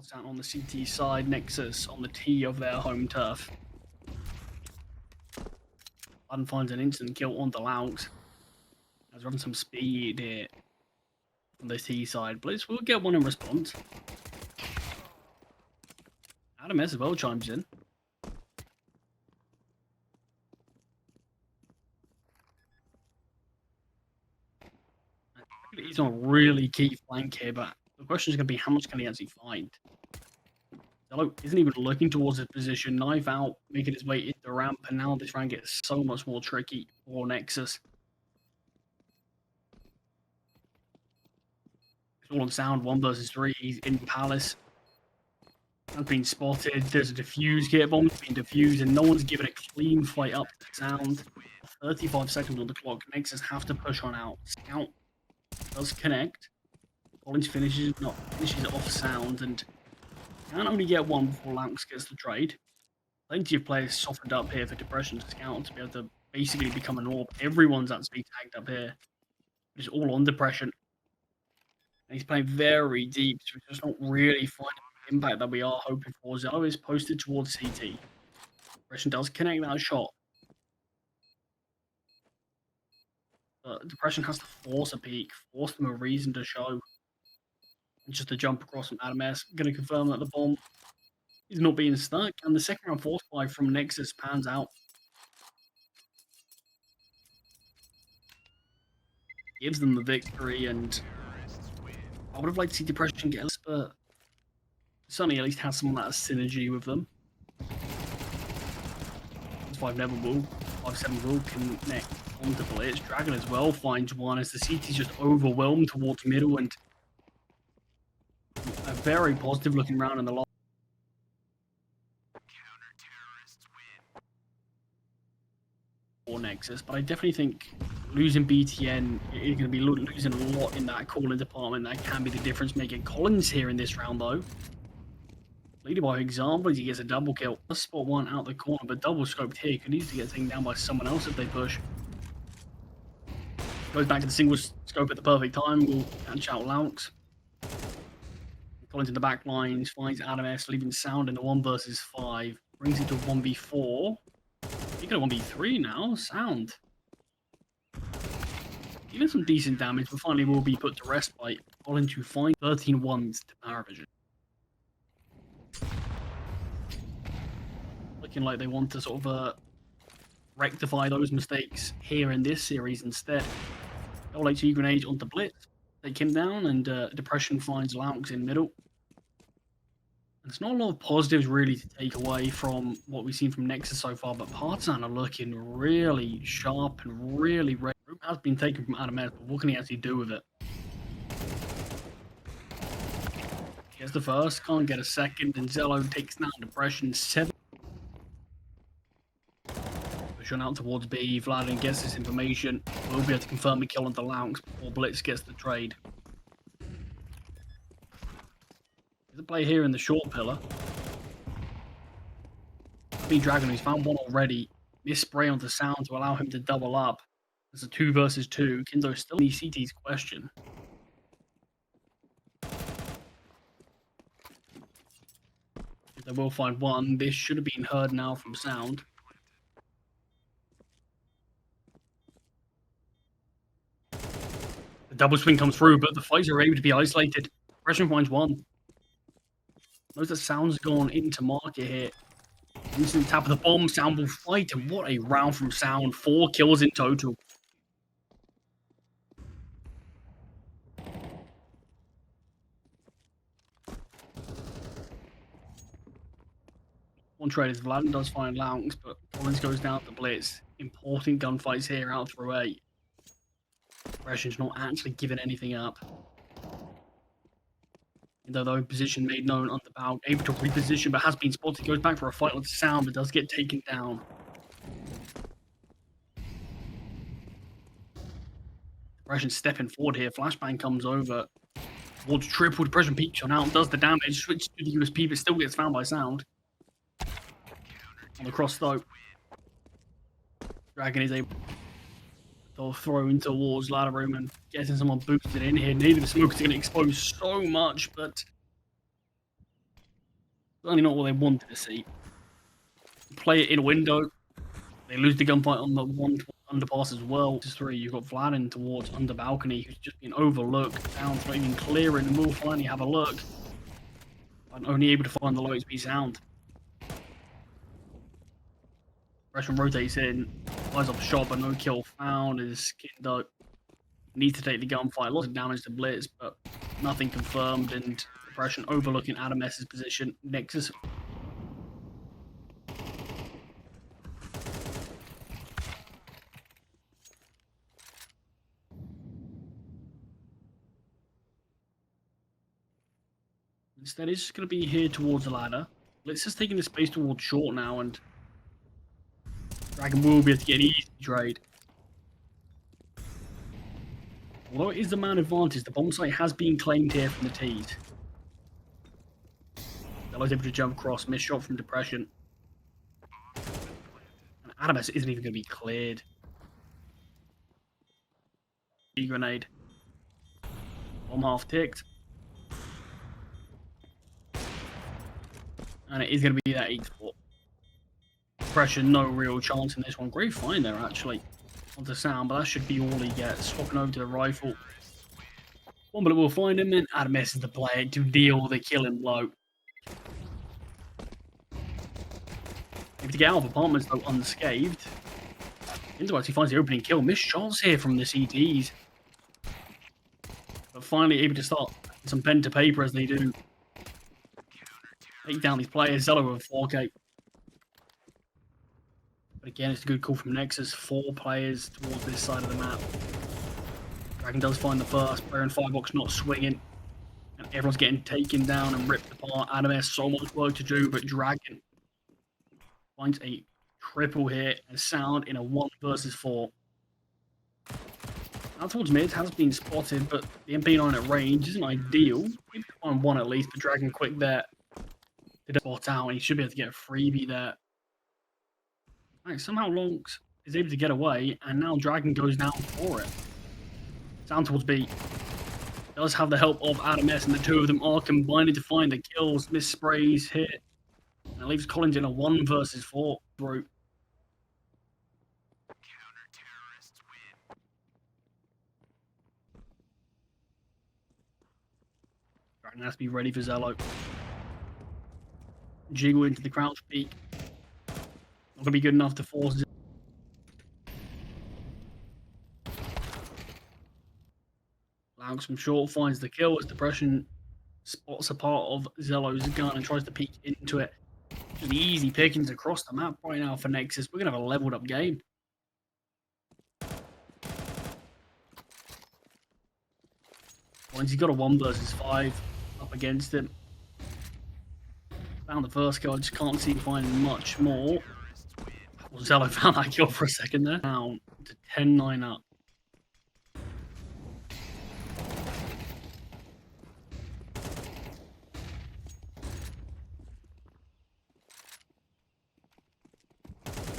Partizan on the CT side, Nexus on the T of their home turf. Button finds an instant kill on the Laux. Has run some speed here on the T side. Blitz will get one in response. adamS as well chimes in. He's on a really key flank here, but the question is going to be how much can he actually find? Zello isn't even looking towards his position. Knife out, making his way into the ramp, and now this round gets so much more tricky for Nexus. It's all on sound, 1 versus 3. He's in Palace. Has been spotted. There's a defuse kit. Bomb's been defused, and no one's given a clean fight up to sound. 35 seconds on the clock. Nexus have to push on out. Scout does connect. Collins finishes off sound, and can only get one before Laux gets the trade. Plenty of players softened up here for Depression to Scout to be able to basically become an orb. Everyone's actually tagged up here. It's all on Depression. And he's playing very deep, so he's just not really finding the impact that we are hoping for. Zello is posted towards CT. Depression does connect that shot. But Depression has to force a peek, force them a reason to show. And just a jump across from adamS. Going to confirm that the bomb is not being stuck. And the second round force buy from Nexus pans out. Gives them the victory, and I would have liked to see Depression get us, but certainly at least has some of that synergy with them. 5 never will. 5-7 will connect onto Blitz. Dragon as well finds one as the CT's just overwhelmed towards middle, and a very positive looking round in the last. For Nexus, but I definitely think losing BTN is going to be losing a lot in that calling department. That can be the difference making. Collins here in this round though. Leading by example as he gets a double kill. Let's spot one out the corner, but double scoped here. Could easily get taken down by someone else if they push. Goes back to the single scope at the perfect time. Will catch out Laux. Collins in the back lines, finds adamS, leaving sound in the 1 versus 5. Brings it to 1v4. He got a 1v3 now. Sound. Even some decent damage, but finally will be put to rest by Collins to find 13 ones to power vision. Looking like they want to sort of rectify those mistakes here in this series instead. HiGHLiGHTS onto Blitz. Take him down, and Depression finds Laux in middle. There's not a lot of positives really to take away from what we've seen from Nexus so far, but Partizan are looking really sharp and really ready. Group has been taken from adamS, but what can he actually do with it? Gets the first, can't get a second, and Zello takes down Depression 7. Pushing out towards B, Vladin gets this information. We'll be able to confirm the kill onto Laux before Blitz gets the trade. The play here in the short pillar. Dragon, who's found one already. Miss spray onto sound to allow him to double up. It's a 2 versus 2. Kinzo still needs CT's question. They will find one. This should have been heard now from sound. The double swing comes through, but the fights are able to be isolated. Depression finds one. Knows that sound's gone into market here. Instant tap of the bomb, sound will fight, and what a round from sound. 4 kills in total. One trade is Vladin does find Laux, but Collins goes down to Blitz. Important gunfights here out through 8. Depression's not actually giving anything up. Though position made known on the bow, able to reposition, but has been spotted. Goes back for a fight with sound, but does get taken down. Depression stepping forward here. Flashbang comes over towards triple. Depression peeks on out, does the damage. Switches to the USP, but still gets found by sound. On the cross though, Dragon is able to throw in towards ladder room and getting someone boosted in here. Neither the smokers are going to expose so much, but Certainly not what they wanted to see. Play it in a window. They lose the gunfight on the one underpass as well. Just 3, you've got Vladin towards under balcony, who's just been overlooked. Down's not even clearing, and we'll finally have a look. I'm only able to find the low HP sound. Russian rotates in, flies off shot, but no kill found. Is skinned up. Needs to take the gunfight. Lots of damage to Blitz, but nothing confirmed. And Depression overlooking adamS's position. Nexus. Instead, he's just going to be here towards the ladder. Blitz is taking the space towards short now, and Dragon will be able to get an easy trade. Although it is the man advantage, the bomb site has been claimed here from the T's. Zello's able to jump across, missed shot from Depression. And adamS isn't even going to be cleared. Grenade. Bomb half ticked. And it is going to be that Exort. Depression, no real chance in this one. Great find there, actually, on the sound, but that should be all he gets. Swapping over to the rifle. One bullet will find him, and adamS is the player to deal the killing blow. Able to get out of apartments, though, unscathed. Into actually finds the opening kill. Missed shots here from the CTs. But finally able to start some pen to paper as they do. Take down these players. Zello with 4K. But again, it's a good call from Nexus. 4 players towards this side of the map. Dragon does find the first. Player in firebox not swinging. And everyone's getting taken down and ripped apart. adamS, so much work to do, but Dragon finds a triple hit and sound in a 1 versus 4. Now towards mid has been spotted, but the MP9 at range isn't ideal. On 1 at least, but Dragon quick there. Did a spot out, and he should be able to get a freebie there. Right, somehow Lonks is able to get away, and now Dragon goes down for it. Down towards B. Does have the help of adamS, and the 2 of them are combining to find the kills. Miss sprays hit. And it leaves Collins in a 1 versus 4 group. Dragon has to be ready for Zello. Jiggle into the crouch peak. Not going to be good enough to force it. Allowing some short, finds the kill as Depression spots a part of Zello's gun and tries to peek into it. Just easy pickings across the map right now for Nexus. We're going to have a leveled up game. Once he's got a 1 versus 5 up against him. Found the first kill, I just can't seem to find much more. Well, Zello found that kill for a second there. Down to 10-9 up.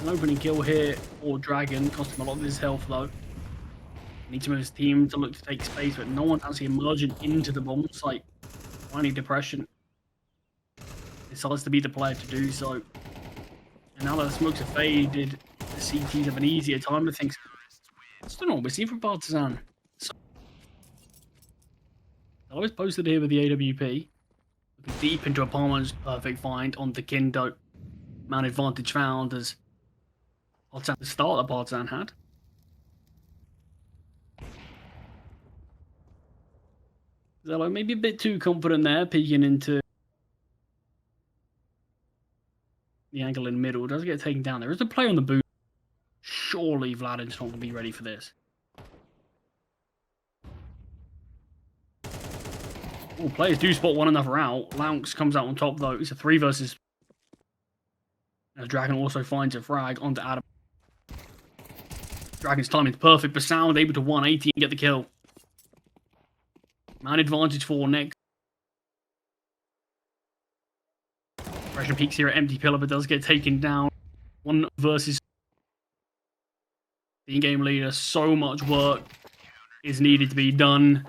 An opening kill here for Dragon, cost him a lot of his health though. Needs to move his team to look to take space, but no one actually emerging into the bomb site. Finding Depression. Decides to be the player to do so. And now that the smokes have faded, the CTs have an easier time with things. I don't know what we're seeing from Partizan. So, I was posted here with the AWP. Looking deep into apartments, perfect find on the Kindo. Man advantage found as Partizan, the start that Partizan had. Zello maybe a bit too confident there, peeking into the angle in the middle. Does get taken down. There is a play on the boot. Surely Vladin's not going to be ready for this. Oh, players do spot one another out. Lounks comes out on top though. It's a 3 versus. As Dragon also finds a frag onto Adam. Dragon's timing is perfect, but Sound able to 180 and get the kill. Man advantage for Next. Pressure peaks here at Empty Pillar, but does get taken down. 1 versus the in-game leader. So much work is needed to be done,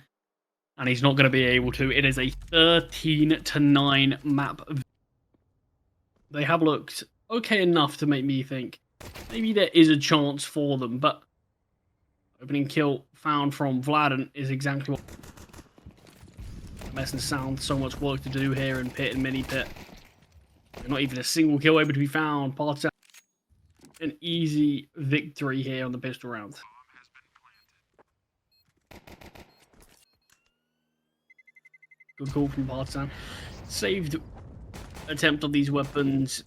and he's not going to be able to. It is a 13-9 map. They have looked okay enough to make me think maybe there is a chance for them, but opening kill found from Vladen is exactly what Mess and Sound. So much work to do here in Pit and Mini Pit. Not even a single kill able to be found. Partizan, an easy victory here on the pistol round. Good call from Partizan. Saved attempt on these weapons.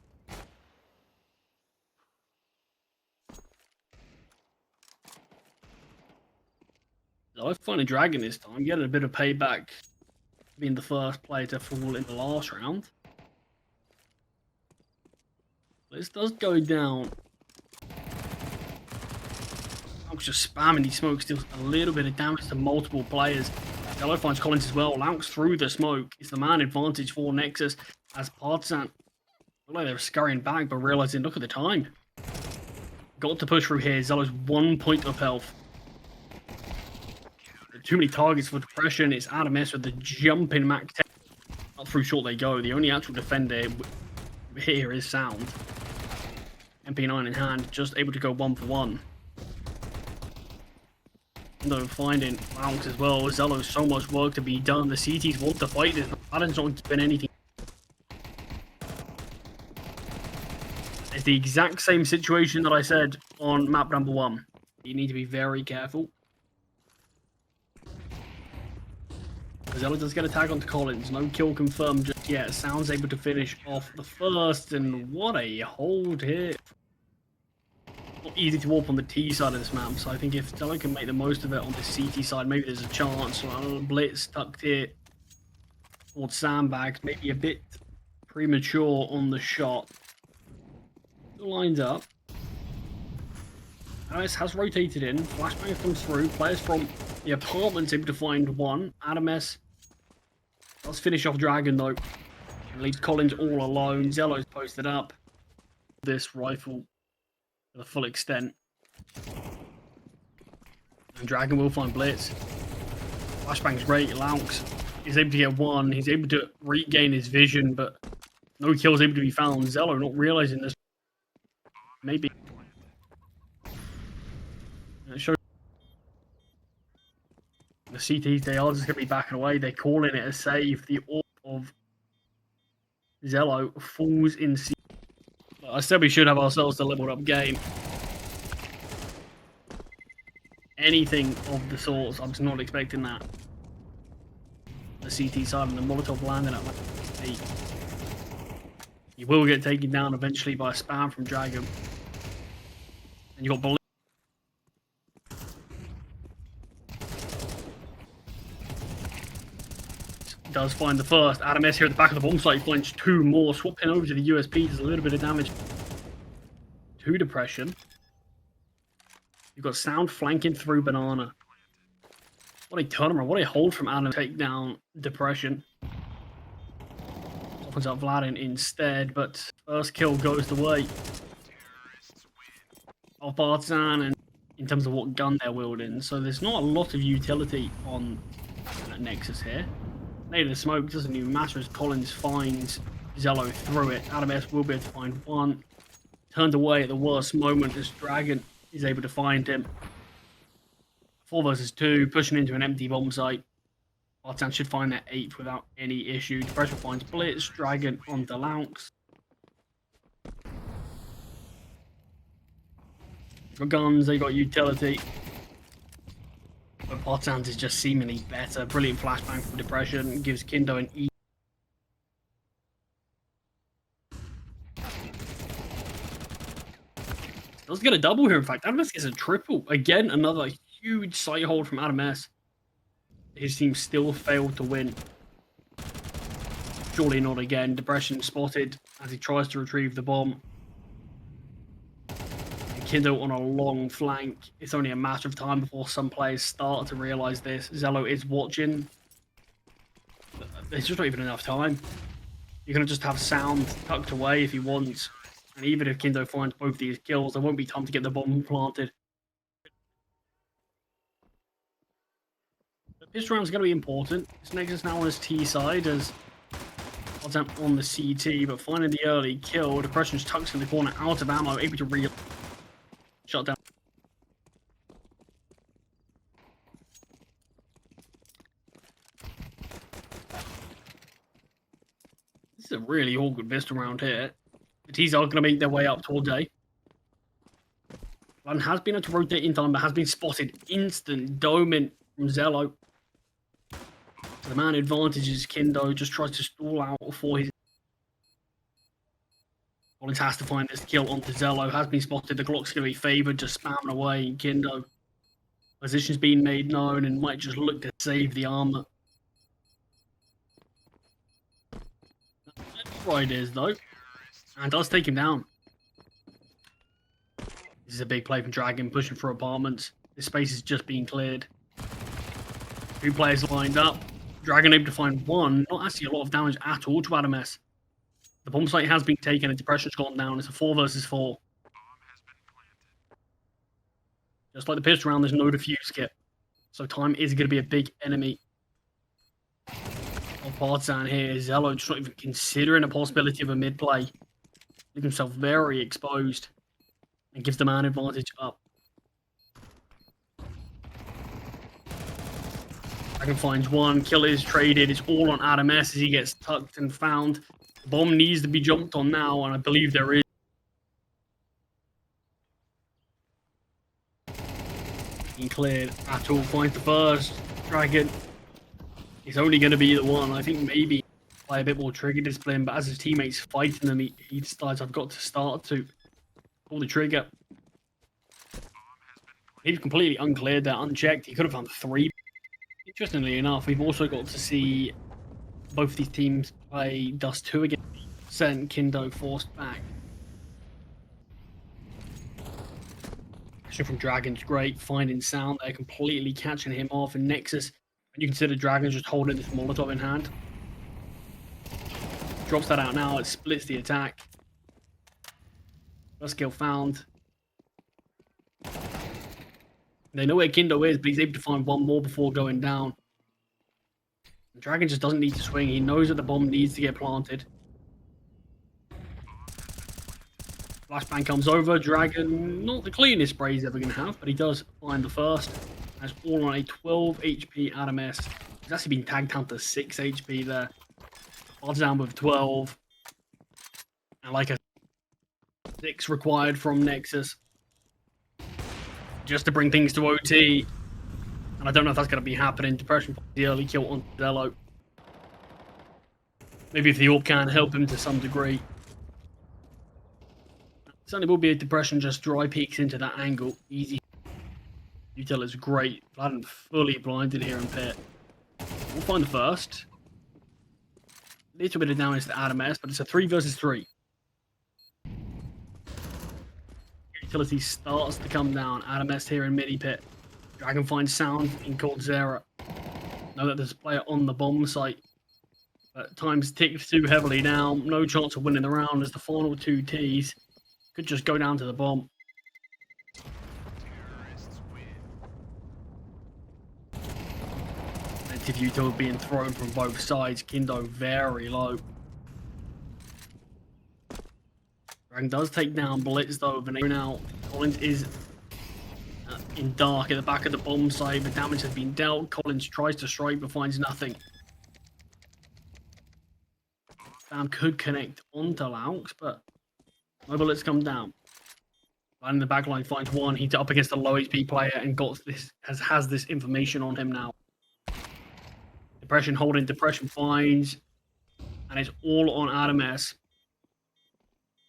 I find a dragon this time, getting a bit of payback, being the first player to fall in the last round. This does go down. I'm just spamming these smokes, deals a little bit of damage to multiple players. Yellow finds Collins as well, Louks through the smoke. It's the man advantage for Nexus as Partizan look like they were scurrying back, but realizing, look at the time. Got to push through here. Zello's 1 point of health. Too many targets for depression. It's adamS with the jumping Mac 10. Up through short they go. The only actual defender here is Sound. MP9 in hand, just able to go 1 for 1. Though finding Louks as well. Zello, so much work to be done. The CTs want to fight this, but Adam's not been anything. It's the exact same situation that I said on map number 1. You need to be very careful. Zello does get a tag onto Collins. No kill confirmed just yet. Sounds able to finish off the first, and what a hold here. Not easy to warp on the T side of this map, so I think if Zello can make the most of it on the CT side, maybe there's a chance. Blitz tucked here towards sandbags, maybe a bit premature on the shot. Still lines up. adamS has rotated in. Flashbang comes through. Players from the apartment's able to find one. adamS does finish off Dragon though. And leaves Collins all alone. Zello's posted up. This rifle to the full extent. And Dragon will find Blitz. Flashbang's great. Louks is able to get one. He's able to regain his vision, but no kills able to be found. Zello not realizing this. Maybe. Show the CTs, they are just going to be backing away. They're calling it a save. The orb of Zello falls in. I said we should have ourselves a leveled up game. Anything of the sorts, I'm just not expecting that. The CT side and the Molotov landing at like 8. You will get taken down eventually by a spam from Dragon. And you got does find the first. adamS here at the back of the bomb site finds 2 more. Swapping over to the USP does a little bit of damage to depression. You've got Sound flanking through Banana. What a turnaround. What a hold from adamS. Take down depression. Opens up Vladen instead, but first kill goes the way of Partizan and in terms of what gun they're wielding. So there's not a lot of utility on Nexus here. Native smoke doesn't even matter as Collins finds Zello through it. adamS will be able to find one. Turned away at the worst moment as Dragon is able to find him. 4 versus 2, pushing into an empty bomb site. Partizan should find that 8th without any issue. Depression finds Blitz. Dragon on the Louks. For guns, they got utility. But Partizan's is just seemingly better. Brilliant flashbang from depression. Gives Kindo an E. Does get a double here, in fact. adamS gets a triple. Again, another huge sight hold from adamS. His team still failed to win. Surely not again. Depression spotted as he tries to retrieve the bomb. Kindo on a long flank. It's only a matter of time before some players start to realize this. Zello is watching. There's just not even enough time. You're going to just have Sound tucked away if he wants. And even if Kindo finds both these kills, there won't be time to get the bomb planted. This round's going to be important. This Nexus now on his T side as Partizan on the CT, but finding the early kill. Depression's tucks in the corner, out of ammo, able to shut down. This is a really awkward pistol round here. The T's are going to make their way up towards A. One has been able to rotate in time, but has been spotted. Instant doming from Zello. So the man advantages Kindo, just tries to stall out for his. Collins has to find this kill onto Zello. Has been spotted. The Glock's going to be favoured, just spamming away. Kindo. Position's been made known and might just look to save the armor. Right is though. And does take him down. This is a big play from Dragon, pushing for apartments. This space is just being cleared. 2 players lined up. Dragon able to find one. Not actually a lot of damage at all to adamS. The bomb site has been taken and Depression's gone down. It's a 4 versus 4. Just like the pistol round, there's no defuse kit. So time is going to be a big enemy of Partizan here. Zello just not even considering a possibility of a mid play. Leaving himself very exposed. And gives the man advantage up. Dragon finds one. Kill is traded. It's all on adamS as he gets tucked and found. The bomb needs to be jumped on now, and I believe there is. Being cleared at all. Finds the first. Dragon. It's only going to be the one. I think maybe by a bit more trigger discipline, but as his teammates fighting them, he decides I've got to start to pull the trigger. He's completely uncleared there, unchecked. He could have found 3. Interestingly enough, we've also got to see both these teams play Dust 2 again. Sent Kindo forced back. Action from Dragon's great. Finding sound there, completely catching him off. And Nexus, when you consider Dragon's just holding this Molotov in hand. Drops that out now. It splits the attack. First kill found. They know where Kindo is, but he's able to find one more before going down. And Dragon just doesn't need to swing. He knows that the bomb needs to get planted. Flashbang comes over. Dragon, not the cleanest spray he's ever going to have, but he does find the first. That's all on a 12 HP adamS. He's actually been tagged down to 6 HP there. Partizan with 12. And like a 6 required from Nexus. Just to bring things to OT. And I don't know if that's going to be happening. Depression the early kill on Zello. Maybe if the AWP can help him to some degree. Certainly will be a Depression just dry peeks into that angle. Easy. Util is great. Vladen fully blinded here in pit. We'll find the first. Little bit of damage to adamS, but it's a 3 versus 3. Utility starts to come down. adamS here in midi pit. Dragon finds sound in Coldzera. Know that there's a player on the bomb site. But time's ticked too heavily now. No chance of winning the round as the final 2 Ts could just go down to the bomb. Util being thrown from both sides. Kindo very low. Dragon does take down Blitz though, but now Collins is in dark at the back of the bomb site. The damage has been dealt. Collins tries to strike but finds nothing. Bam could connect onto Laux, but no bullets come down. And in the back line finds one. He's up against a low HP player and got this has this information on him now. Depression holding, Depression finds, and it's all on adamS.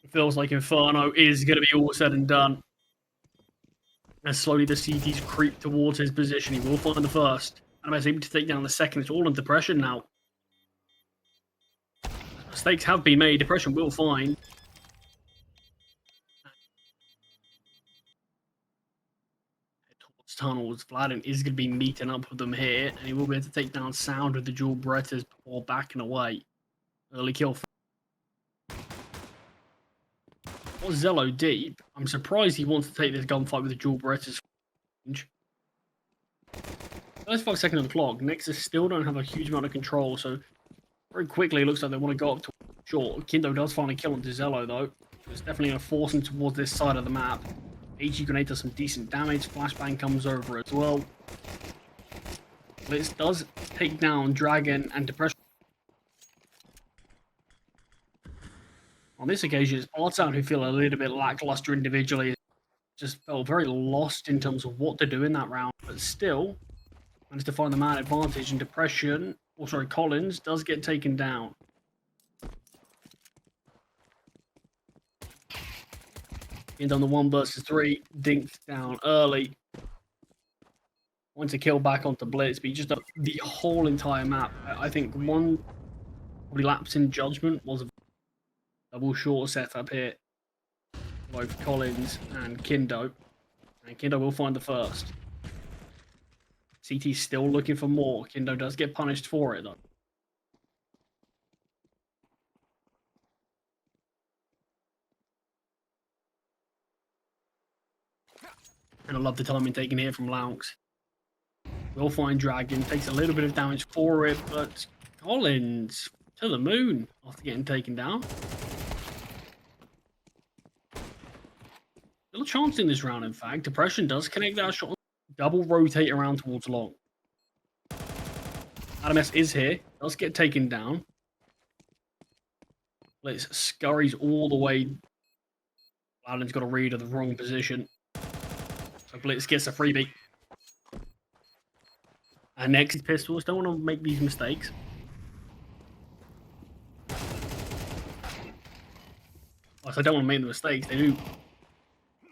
It feels like Inferno is going to be all said and done. As slowly the CTs creep towards his position, he will find the first. adamS able to take down the second. It's all on Depression now. Mistakes have been made. Depression will find. Towards tunnels, Vladen is going to be meeting up with them here, and he will be able to take down Sound with the dual Berettas before backing away. Early kill. What's Zello deep? I'm surprised he wants to take this gunfight with the dual Berettas. 35 seconds on the clock. Nexus still don't have a huge amount of control, so Very quickly, it looks like they want to go up to short. Kindo does find a kill onto Zello, though. It's definitely going to force him towards this side of the map. HE Grenade does some decent damage. Flashbang comes over as well. Blitz does take down Dragon and Depression. On this occasion, it's Partizan who feel a little bit lackluster individually. Just felt very lost in terms of what to do in that round, but still managed to find the man advantage, and Depression, or sorry, Collins, does get taken down. And on the 1 versus 3, dinked down early. Wants to kill back onto Blitz, but he just the whole entire map. I think one probably lapse in judgment was a double short setup here. Both Collins and Kindo. And Kindo will find the first. CT's still looking for more. Kindo does get punished for it, though. And I love the timing taken here from Laux. Will find Dragon. Takes a little bit of damage for it, but Collins to the moon after getting taken down. Little chance in this round, in fact. Depression does connect that shot. Double rotate around towards long. adamS is here. Does get taken down. Blitz scurries all the way. Loudon's got a read of the wrong position. So Blitz gets a freebie. And Nexus pistols. Don't want to make these mistakes. Well, I don't want to make the mistakes. They do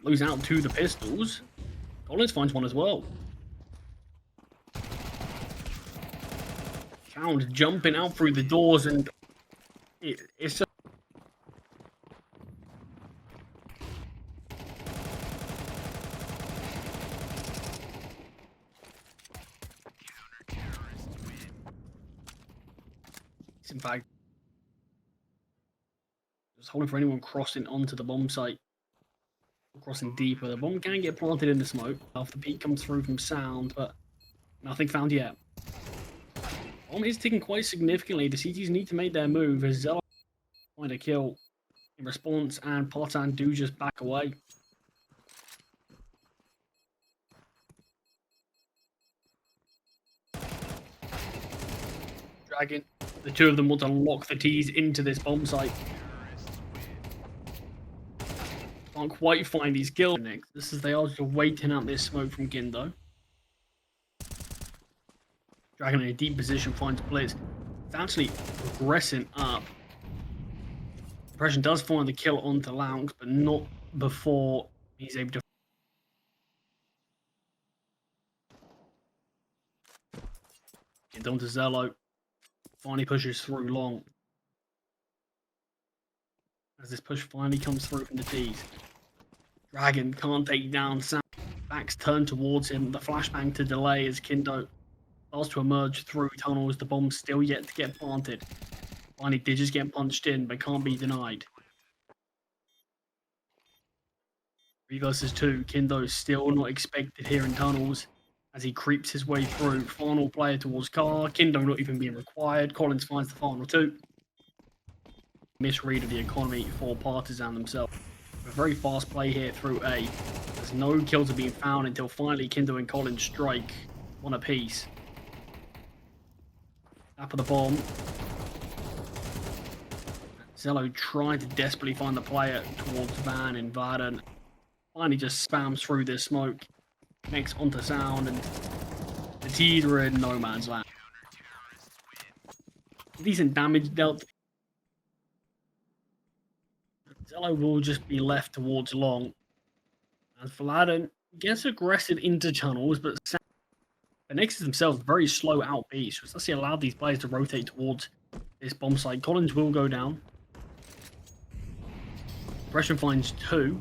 lose out to the pistols. Collins finds one as well. Found jumping out through the doors, and it's just... in fact, just holding for anyone crossing onto the bomb site. Crossing deeper. The bomb can get planted in the smoke after the peak comes through from sound, but nothing found yet. Bomb is ticking quite significantly. The CTs need to make their move as Zello find a kill in response, and Partizan do just back away. Dragon. The two of them want to lock the T's into this bomb site. Can't quite find these kills. This is they are just waiting out this smoke from Kindo. Dragon in a deep position finds Blitz. It's actually progressing up. Depression does find the kill onto Laux, but not before he's able to. Get down to Zello. Finally pushes through long. As this push finally comes through from the T's. Dragon can't take down Sam. Backs turn towards him. The flashbang to delay as Kindo starts to emerge through tunnels. The bomb's still yet to get planted. Finally, Digits get punched in, but can't be denied. 3 versus 2. Kindo still not expected here in tunnels as he creeps his way through. Final player towards car. Kindo not even being required. Collins finds the final 2. Misread of the economy for Partizan themselves. A very fast play here through A. There's no kills are being found until finally Kindo and Collins strike one apiece. Tap of the bomb. Zello tried to desperately find the player towards Van and Varden. Finally just spams through this smoke. Next onto sound, and the T's are in no man's land. Decent damage dealt. Zello will just be left towards long. And Vladen gets aggressive into tunnels, but the Nexus themselves very slow out B, so it's actually allowed these players to rotate towards this bomb site. Collins will go down. Depression finds 2.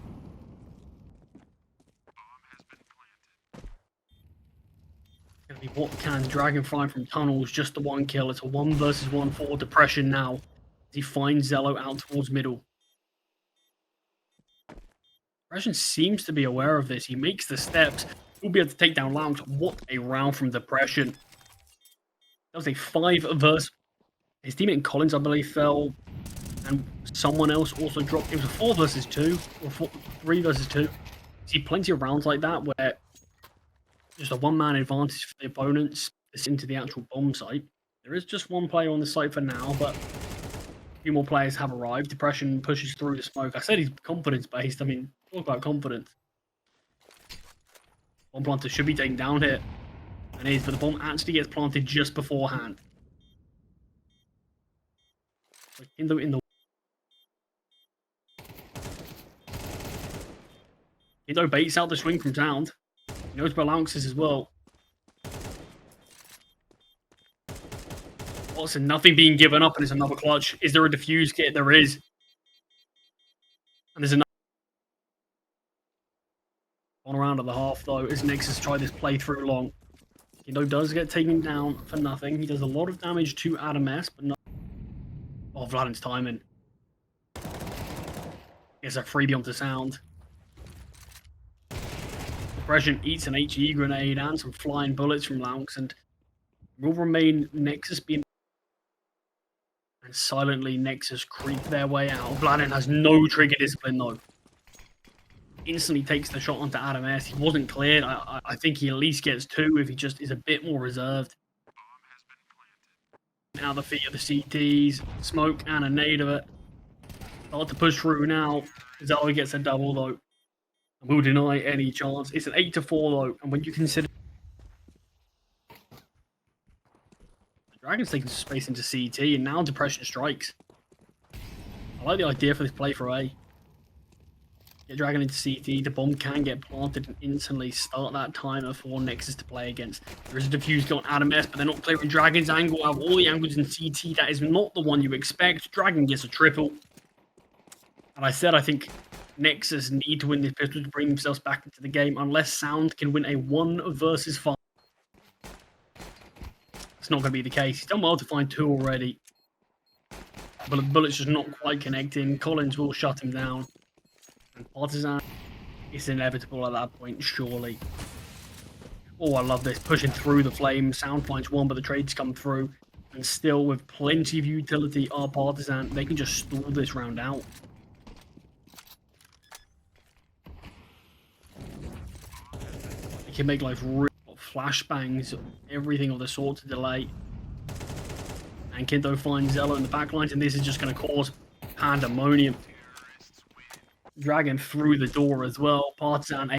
What can Dragon find from tunnels? Just the 1 kill. It's a 1 versus 1 for Depression now. As he finds Zello out towards middle. Depression seems to be aware of this. He makes the steps. He'll be able to take down Laux. What a round from Depression. That was a 5 versus His teammate in Collins, I believe, fell, and someone else also dropped. It was a 4 versus 2, or 3 versus 2. See plenty of rounds like that where just a one-man advantage for the opponents is into the actual bomb site. There is just one player on the site for now, but a few more players have arrived. Depression pushes through the smoke. I said he's confidence-based. I mean, talk about confidence. Bomb planter should be taken down here. And it is, but the bomb actually gets planted just beforehand. In the Indo baits out the swing from sound. He knows where Laux is as well. Watson, nothing being given up, and it's another clutch. Is there a defuse kit? There is. And there's another. On around at the half, though, as Nexus try this playthrough long. Indo does get taken down for nothing. He does a lot of damage to adamS, but not. Oh, Vladim's timing. Gets a freebie onto sound. Depression eats an HE grenade and some flying bullets from Laux, and will remain Nexus being. And silently, Nexus creep their way out. Vladin has no trigger discipline, though. Instantly takes the shot onto adamS. He wasn't cleared. I think he at least gets 2 if he just is a bit more reserved. Now the feet of the CTs, smoke and a nade of it. Start to push through now. Zalo gets a double, though. And will deny any chance. It's an 8-4, though. And when you consider Dragon's taking space into CT, and now Depression strikes. I like the idea for this play for A. Get Dragon into CT, the bomb can get planted and instantly start that timer for Nexus to play against. There is a defuse going adamS, but they're not clearing Dragon's angle. Out of all the angles in CT, that is not the one you expect. Dragon gets a triple. And I said I think Nexus need to win this pistol to bring themselves back into the game, unless Sound can win a 1 versus 5. It's not going to be the case. He's done well to find 2 already. But the bullet's just not quite connecting. Collins will shut him down. And Partizan, it's inevitable at that point, surely. Oh, I love this. Pushing through the flames. Sound finds 1, but the trades come through. And still, with plenty of utility, are Partizan. They can just stall this round out. They can make life real. Flashbangs, everything of the sort to delay. And Kinto finds Zello in the backlines, and this is just going to cause pandemonium. Dragon through the door as well. Partizan,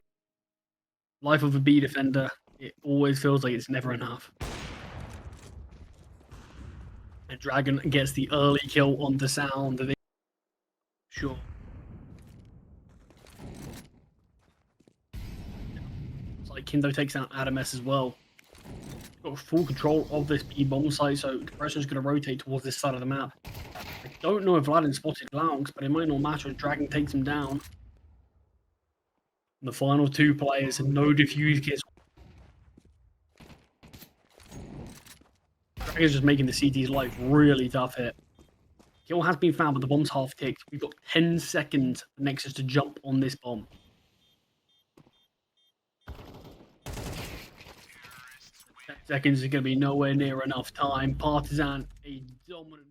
life of a B defender. It always feels like it's never enough. And Dragon gets the early kill on the sound. Sure. Kindo takes out adamS as well. Got full control of this B bomb site, so Depression's going to rotate towards this side of the map. I don't know if Vladin spotted Laux, but it might not matter if Dragon takes him down. And the final 2 players and no defuse kits. Dragon's just making the CT's life really tough here. Kill has been found, but the bomb's half ticked. We've got 10 seconds for Nexus to jump on this bomb. Seconds is going to be nowhere near enough time. Partizan, a dominant